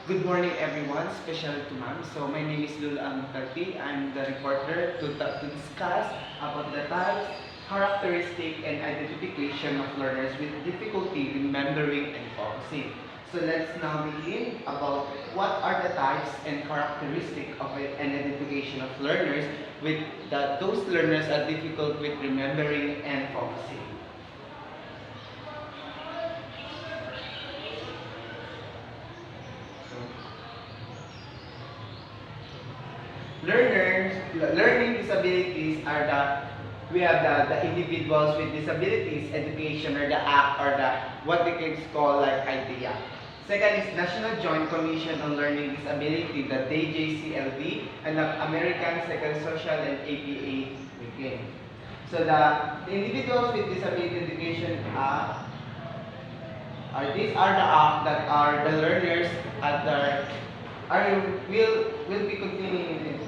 Good morning, everyone, especially to ma'am. So my name is Lul Amutati. I'm the reporter to discuss about the types, characteristic, and identification of learners with difficulty remembering and focusing. So let's now begin about what are the types and characteristic of an identification of learners with that those learners are difficult with remembering and focusing. Learning disabilities are we have the individuals with disabilities education or the act or the what they can call like idea. Second is National Joint Commission on Learning Disability, the JJCLD, and the American Psychosocial and APA again. So the individuals with disability education are these are the act that are the learners at the are will be continuing in the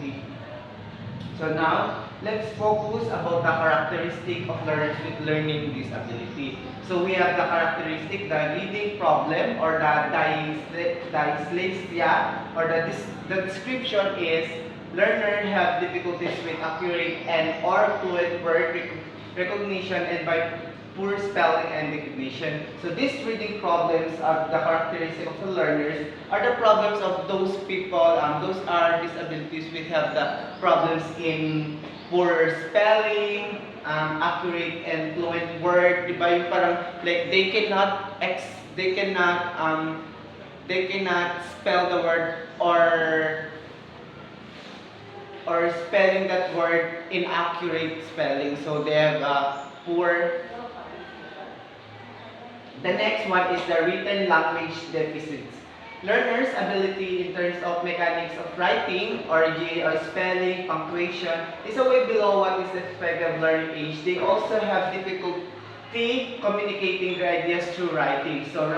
so now, let's focus about the characteristic of learners with learning disability. So we have the characteristic, the reading problem or the dyslexia or the description is learner have difficulties with accurate and or fluent word recognition and by poor spelling and recognition. So these reading problems are the characteristic of the learners are the problems of those people, those are disabilities which have the problems in poor spelling, accurate and fluent word, diba yung parang like they cannot spell the word or spelling that word inaccurate spelling. So they have poor. The next one is the written language deficits. Learners' ability in terms of mechanics of writing or spelling, punctuation is a way below what is expected of learning age. They also have difficulty communicating their ideas through writing. So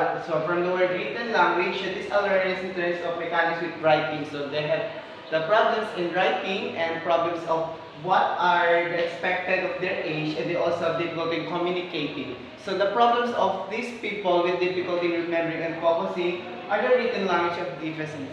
from the word written language, these are learners in terms of mechanics with writing. So they have the problems in writing and problems of what are the expected of their age, and they also have difficulty in communicating. So the problems of these people with difficulty in remembering and focusing are the written language of deficiency.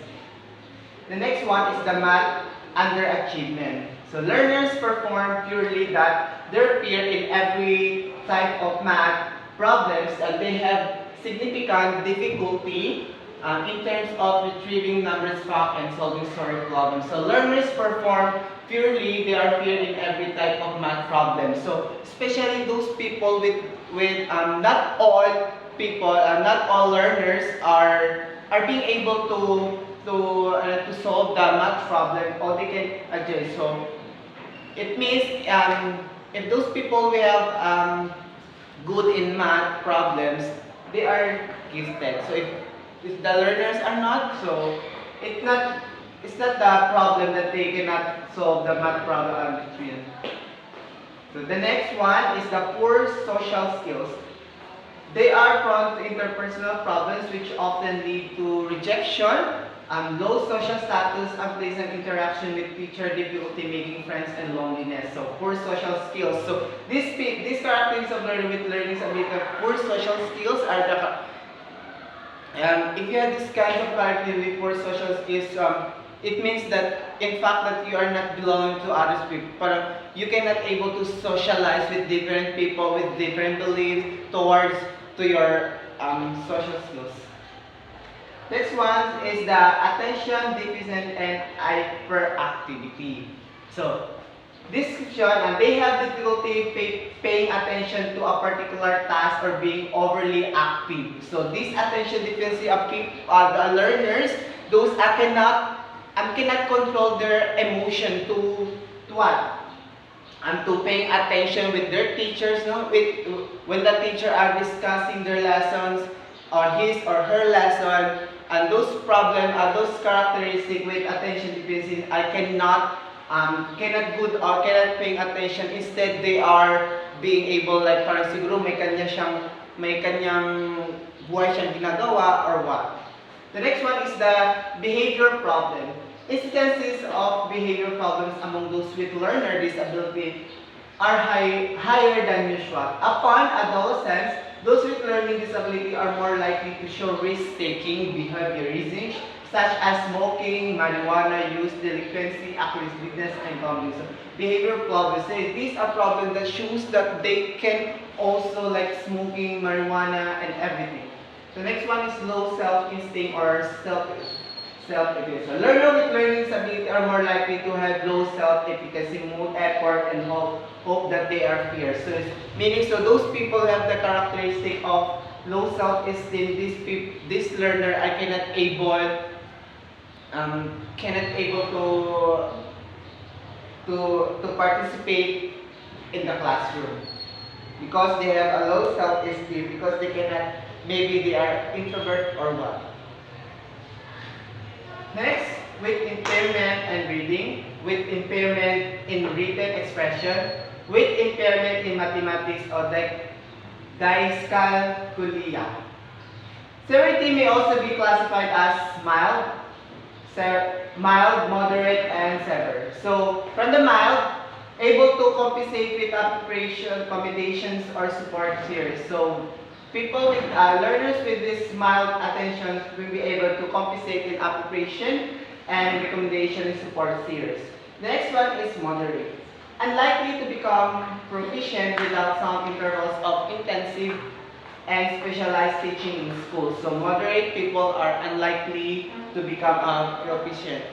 The next one is the math underachievement. So learners perform purely that their peer in every type of math problems and they have significant difficulty in terms of retrieving numbers fact and solving story problems. So learners perform purely they are pure in every type of math problem. So especially those people with not all people, not all learners are being able to solve the math problem or they can adjust. So it means if those people will have good in math problems, they are gifted. So if the learners are not, so it's not the problem that they cannot solve the math problem between. So the next one is the poor social skills. They are prone to interpersonal problems which often lead to rejection, low social status, unpleasant interaction with teacher, difficulty making friends, and loneliness. So poor social skills. So these characteristics of learning with learning ability of poor social skills are the if you have this kind of characteristic with poor social skills, it means that in fact that you are not belonging to other people. Parang you cannot able to socialize with different people with different beliefs towards to your social skills. Next one is the attention deficit and hyperactivity. So description and they have difficulty paying attention to a particular task or being overly active. So this attention deficiency of the learners, those cannot control their emotion to what? To paying attention with their teachers, no? When the teacher are discussing their lessons or his or her lesson, and those problem, those characteristics with attention deficiency, I cannot good or cannot paying attention. Instead, they are being able like parang siguro may kanyang buhay siyang ginagawa or what. The next one is the behavior problem. Instances of behavior problems among those with learner disability are higher than usual. Upon adolescence, those with learning disability are more likely to show risk-taking, behaviorism, such as smoking, marijuana use, delinquency, aggressiveness, and gambling. So behavioral problems. So these are problems that shows that they can also like smoking, marijuana, and everything. The next one is low self-instinct or self-efficacy. So learner with learning disability are more likely to have low self-efficacy, mood, effort, and hope that they are fear. So meaning so those people have the characteristic of low self-esteem. This learner I cannot able to participate in the classroom because they have a low self-esteem because they cannot, maybe they are introvert or what. Next, with impairment and reading, with impairment in written expression, with impairment in mathematics or dyscalculia. Severity may also be classified as mild, moderate, and severe. So, from the mild, able to compensate with appropriation, accommodations, or support series. So, people with learners with this mild attention will be able to compensate in appropriation and recommendation and support series. The next one is moderate. Unlikely to become proficient without some intervals of intensive and specialized teaching in school. So moderate people are unlikely to become proficient.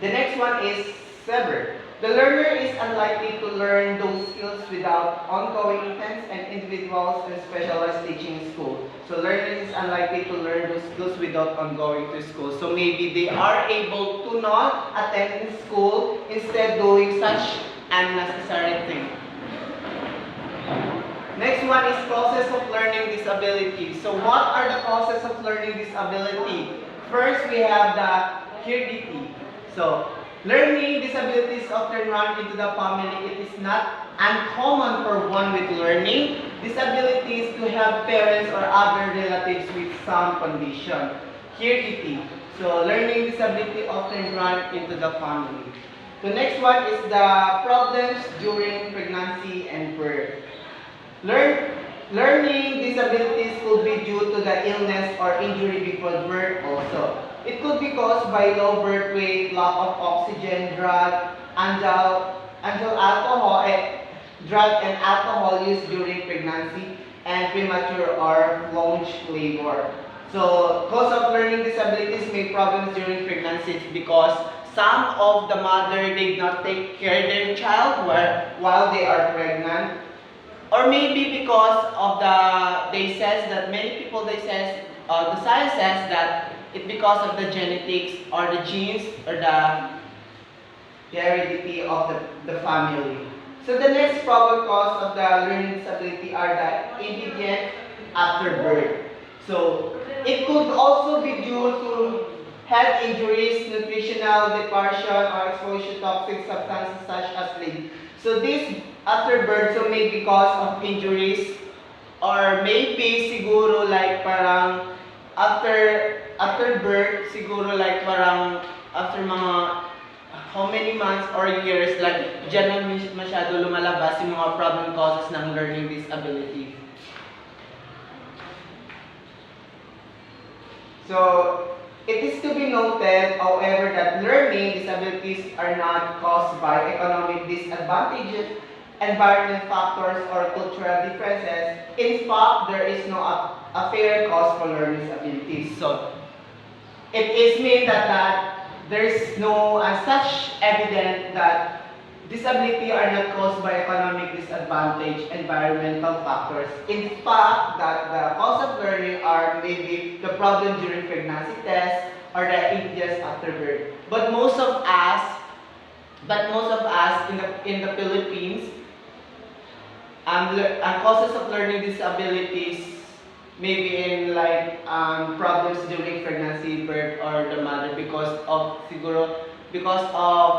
The next one is severe. The learner is unlikely to learn those skills without ongoing intense and individuals and specialized teaching in school. So learner is unlikely to learn those skills without ongoing to school. So maybe they are able to not attend school instead doing such unnecessary thing. Next one is causes of learning disability. So what are the causes of learning disability? First, we have the heredity. So learning disabilities often run into the family. It is not uncommon for one with learning disabilities to have parents or other relatives with some condition. Heredity. So learning disability often run into the family. The next one is the problems during pregnancy and birth. Learning disabilities could be due to the illness or injury before birth also. It could be caused by low birth weight, lack of oxygen, drug and alcohol use during pregnancy, and premature or launch labor. So, cause of learning disabilities may problems during pregnancy because some of the mother did not take care of their child while they are pregnant, or maybe because of the science says that it's because of the genetics or the genes or the heredity of the family. So the next probable cause of the learning disability are the immediate after birth. So it could also be due to health injuries, nutritional depression, or exposure to toxic substances such as lead. So this after birth, so may be cause of injuries, or maybe siguro like parang after birth, siguro like parang after mga how many months or years, like dyan na masyado lumalabas yung mga problem causes ng learning disability. So, it is to be noted, however, that learning disabilities are not caused by economic disadvantages, environmental factors, or cultural differences. In fact, there is no apparent cause for learning disabilities. So, it is mean that there is no such evidence that disability are not caused by economic disadvantage, environmental factors. In fact, that the cause of learning are maybe the problem during pregnancy test or the injuries after birth. But most of us in the Philippines, causes of learning disabilities maybe in like problems during pregnancy, birth, or the mother because of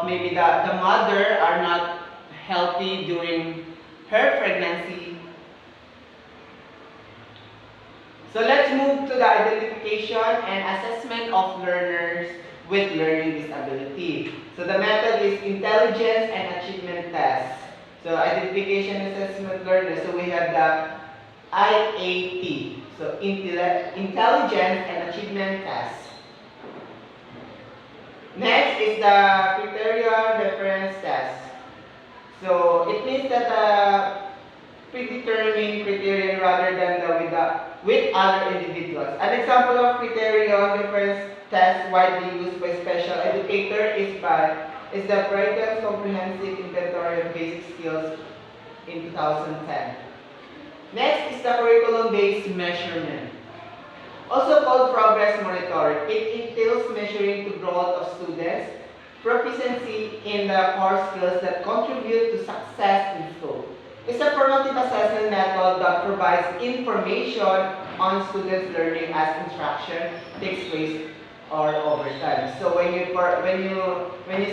maybe the mother are not healthy during her pregnancy. So let's move to the identification and assessment of learners with learning disability. So the method is intelligence and achievement test. So identification assessment learners. So we have the IAT. So intelligence and achievement test. is the criterion reference test. So it means that predetermined criterion rather than with other individuals. An example of criterion reference test widely used by special educator is the Brighton's Comprehensive Inventory of Basic Skills in 2010. Next is the curriculum-based measurement, also called progress monitoring. It entails measuring the growth of students' proficiency in the core skills that contribute to success in school. It's a formative assessment method that provides information on students' learning as instruction takes place or over time. So when you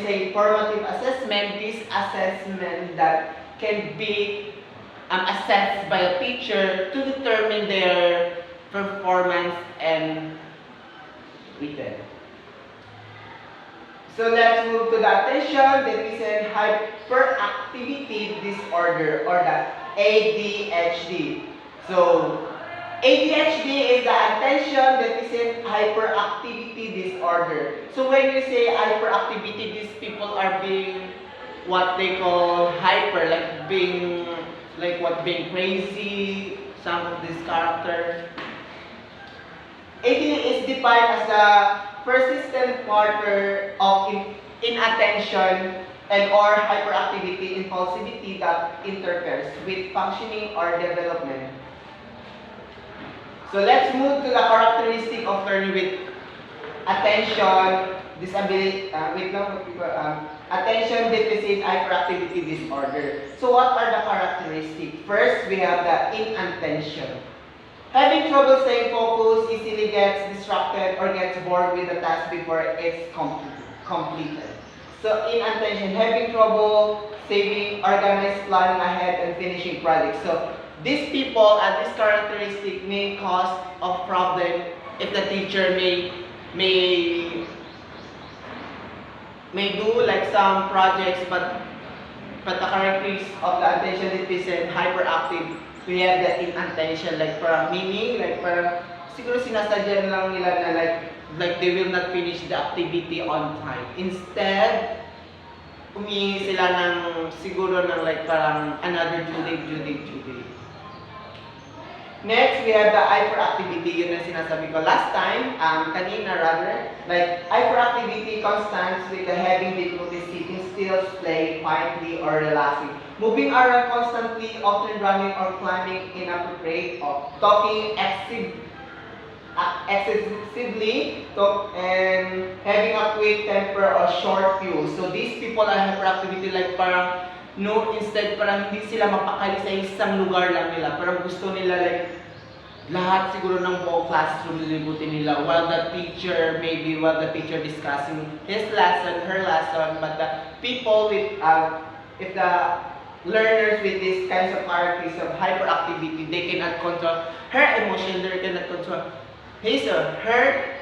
say formative assessment, this assessment that can be assessed by a teacher to determine their performance and written. So let's move to the attention deficit hyperactivity disorder, or the ADHD. So ADHD is the attention deficit hyperactivity disorder. So when you say hyperactivity, these people are being what they call hyper, being crazy, some of this character. AD is defined as the persistent pattern of inattention and or hyperactivity, impulsivity that interferes with functioning or development. So let's move to the characteristic of learning with attention disability, attention deficit hyperactivity disorder. So what are the characteristics? First, we have the inattention. Having trouble staying focused, easily gets distracted or gets bored with the task before it's completed. So inattention, having trouble saving, organized, planning ahead, and finishing projects. So these people at this characteristic may cause of problem if the teacher may do like some projects, but the characteristics of the attention deficit hyperactive, we have the inattention, like parang meaning, like parang siguro sinasadya lang nila na like they will not finish the activity on time. Instead, humingi sila ng siguro ng like parang another due date. Next, we have the hyperactivity. Yun ang sinasabi ko last time, kanina rather. Like, hyperactivity constants with the having difficulty sitting still, playing quietly, or relaxing. Moving around constantly, often running or climbing inappropriate, or talking excessively, and having a quick temper or short fuse. So these people are hyperactivity, like parang instead parang hindi sila mapakali sa isang lugar lang nila. Parang gusto nila like lahat siguro ng buong classroom lilibutin nila while the teacher discussing his lesson, her lesson, but the people with if the learners with these kinds of characteristics of hyperactivity, they cannot control her emotion, they cannot control his or her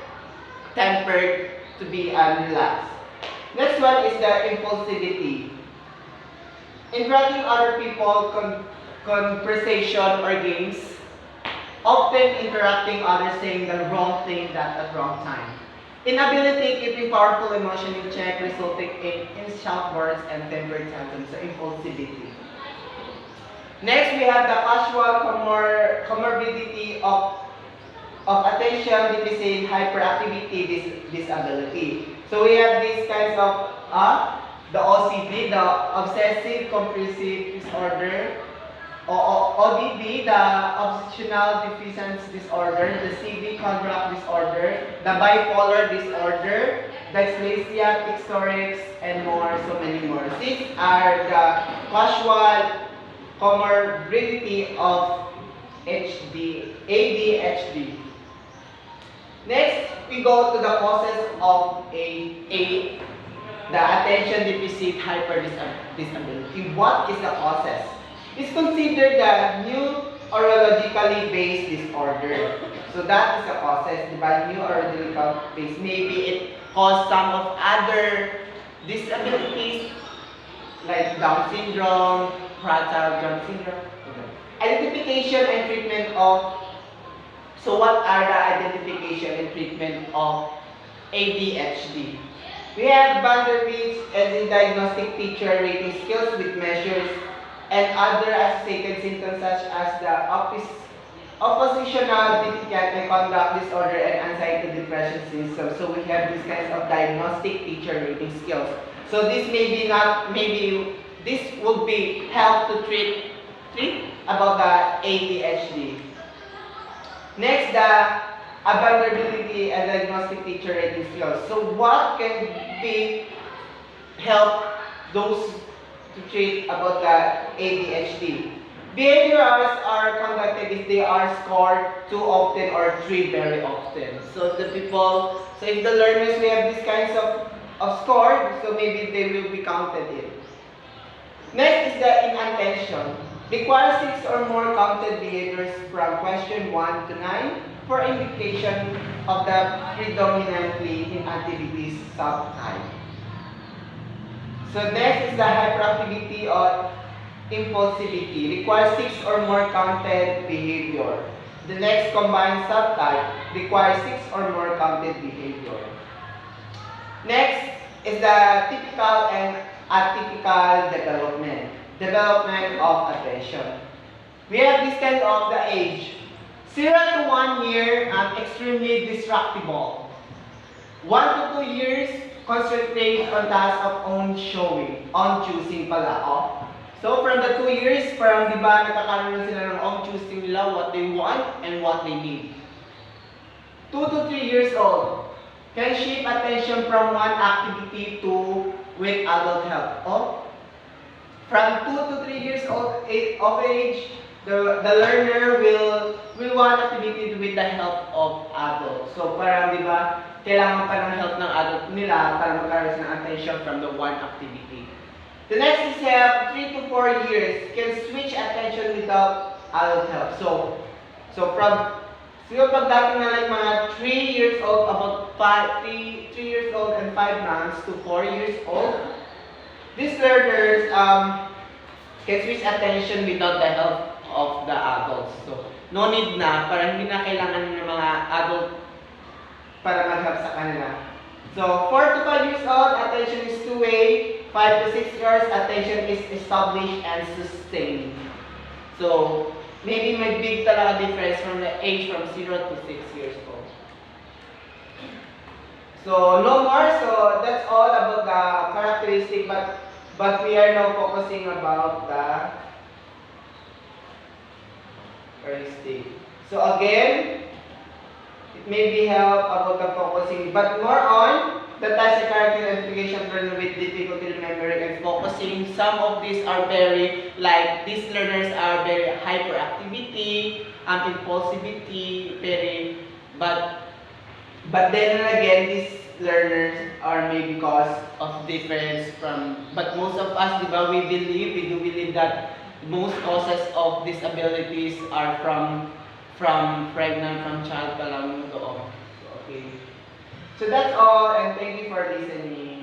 temper to be relaxed. Next one is the impulsivity. Interrupting other people, conversation or games, often interrupting others saying the wrong thing at the wrong time. Inability keeping powerful emotion in check, resulting in shoutbursts and temper tantrums, so impulsivity. Next, we have the casual comorbidity of attention deficit hyperactivity disability. So we have these kinds of the OCD, the obsessive compulsive disorder, ODD, the obsessional deficient disorder, the CV conduct disorder, the bipolar disorder, dyslexia, tics, and more, so many more. These are the casual comorbidity of ADHD. Next, we go to the causes of the attention deficit hyperdisability. What is the causes? It's considered the neurologically based disorder. So that is the causes, the neurological based. Maybe it caused some of other disabilities like Down syndrome, Fragile Down syndrome. Identification and treatment of. So what are the identification and treatment of ADHD? We have Vanderbilt's as in diagnostic teacher rating skills with measures and other associated symptoms such as the oppositional difficult and conduct disorder and anxiety depression symptoms. So we have these kinds of diagnostic teacher rating skills. So this may be not, maybe this would be help to treat about the ADHD. Next, the vulnerability and diagnostic teacher rating skills. So what can be help those to treat about the ADHD? Behaviors are conducted if they are scored too often or three very often. So so if the learners we have these kinds of score, so maybe they will be counted in. Next is the inattention. Require 6 or more counted behaviors from question 1 to 9 for indication of the predominantly in activities subtype. So next is the hyperactivity or impulsivity. Requires 6 or more counted behavior. The next combined subtype requires 6 or more counted behavior. Next is the typical and atypical development of attention. We have this kind of the age. 0 to 1 year, extremely distractible. 1 to 2 years, concentrate on tasks of own showing, on choosing pala. Oh. So from the 2 years, parang di ba nakakaroon sila ng own choosing nila what they want and what they need. 2 to 3 years old, can shift attention from one activity to with adult help. Oh. From 2 to 3 years old of age, the learner will want activity with the help of adults. So parang di ba, kailangan pa ng help ng adult nila para magkaroon ng attention from the one activity. The next is 3 to 4 years, can switch attention without adult help. So pag dati na like mga 3 years old, about 3 years old and 5 months to 4 years old, these learners can switch attention without the help of the adults. So, no need na, para hindi na kailangan ng mga adult para mag-help sa kanila. So, 4 to 5 years old, attention is two-way. 5 to 6 years, attention is established and sustained. So, maybe may big talaga difference from the age from 0 to 6 years old. So, no more. So, that's all about the characteristic, but we are now focusing about the characteristic. So, again, it may be help about the focusing, but more on the types of character identification learner with difficulty remembering and focusing. Some of these are very, like, these learners are very hyperactivity, impulsivity, but then again, these learners are maybe cause of difference from, but most of us, we do believe that most causes of disabilities are from pregnant, from child pa lang doon. Okay. So that's all, and thank you for listening.